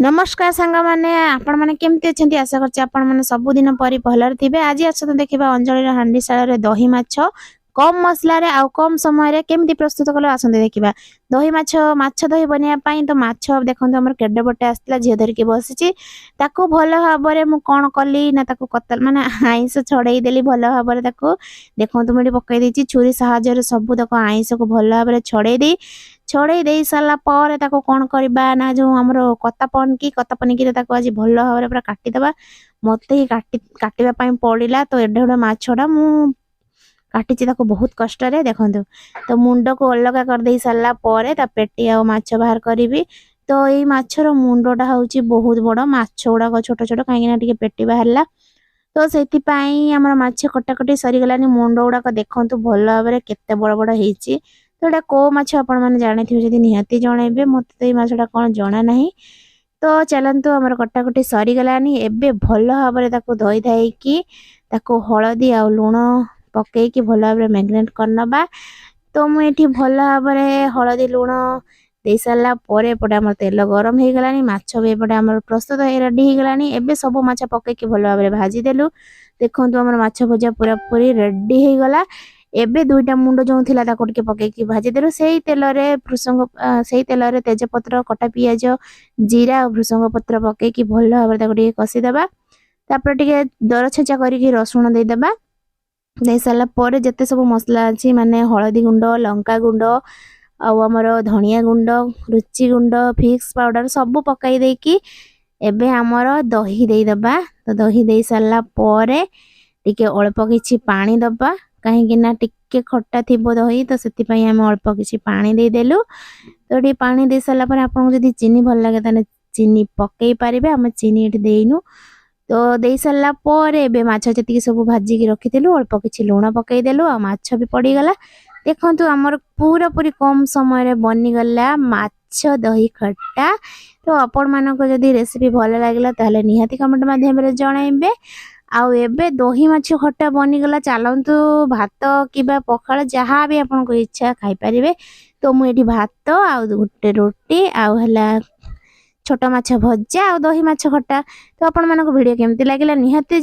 नमस्कार सांग मैंने आपण मैंने केमती अच्छा आशा करछी आपण मैंने सबुदिन परी भलर थिबे। आज आछत देखिबा अंजली हांडीशाल दही माछ कम मसला रे आउ कम समय रे केमती प्रस्तुत कलो आसंदे देखिबा। दही माछ माछ दही बनिया पई तो माछ देखंतु हमर केडे बटे आस्तला झियो धरिके बसिची ताको भल भाबरे मु कोन कली ना ताको कतल माने आइंस छड़ेई देली भल भाबरे ताको देखंतु मुडी पकई देची छुरी सहायता रे सब तक आइंस को भल भाबरे छड़ेई दे सारा पर ताको कौन करबा ना जो हमरो कतापन की ताको आज भल भाबरे पूरा काटी दबा। मते ही काटिबा पई पड़िला तो एडे एडे माछडा मु काटिची ताको बहुत कष्ट रे देखंतु। तो मुंड को अलगा कर दे सारा पर ता पेटी आ माछ बाहर करिवि। तो एई माछर मुंडटा होउची बहुत बड़ माछ गुडा छोट छोट काईना टिके पेटी बाहरला। तो सेति पाई हमर माछ कटाकटी सरी गलानी मुंड गुडा देखंतु भल भाबरे केते बड़ बड़ हेची। तो एटा को माछ आपण माने जानिथिबे जदि निहाती जणाइबे मते तो ए माछटा कोन जणा नाही। तो चलंतु हमर कटाकटी सरी गलानी एबे भल भाबरे ताको धोई धाई की ताको हळदी आ लूण पकेई की भल भाबरे मैग्नेट करनबा। तो मु एठी भल भाबरे हळदी लूण देई सारला परे पडे हमर तेल गरम हे गलानी माछ बे पडे हमर प्रस्तुत हे रेडी हे गलानी। एबे सब माछ पकेई की भल भाबरे भाजी देलु। देखंतु हमर माछ भजा पूरा पूरी रेडी हे गला। एबे दुईटा मुंड जो थिला ताको टिके पकेई की भाजी देलु। सेई तेल रे भृसंग सेई तेल रे तेज पत्र कटा पियाज जीरा और भृसंग पत्र पकेई की भल भाबरे ताको टिके कसी देबा। तापर टिके दर छेचा करी की रसुण देई देबा। देई सारला परे जते सब मसला अछि माने हळदी गुंड लंका गुंड आ हमर धनिया गुंड रुचि गुंड फिक्स पाउडर सब पकाई दे की एबे हमर दही देई देबा। तो दही देई सारला परे टिके अल्प किछि पानी दबा कहीं ना टिके खट्टा थिबो दही तो सेति पई हम अल्प किछि पानी दे देलु। तो डी पानी दे सारला पर आपन जदि चीनी भल लागे तने चीनी पकेई पारिबे। हम चीनी एठी देइनु। तो दे सारला परे बे माछ जति सब भाजी की रखिथिलु अल्प किछि लूण पकेई देलु आ माछ भी पड़ी गला। देखंतु हमर पूरा पूरी कम समय रे बनी गला माछ दही खट्टा। तो आपण मानको जदि रेसिपी भल लागला ताले निहाती कमेंट माध्यम रे जणाइबे। आउ एबे दही माछ खट्टा बनी गला चलंतु भात किबा पखाळ जहा भी आपन को इच्छा खाइ परिबे। तो मु एठी भात आउ गुटे रोटी आउ हला छोटा माछ भज्जा आउ दही माछ खट्टा। तो आपण मानको वीडियो केमती लागिला निहाती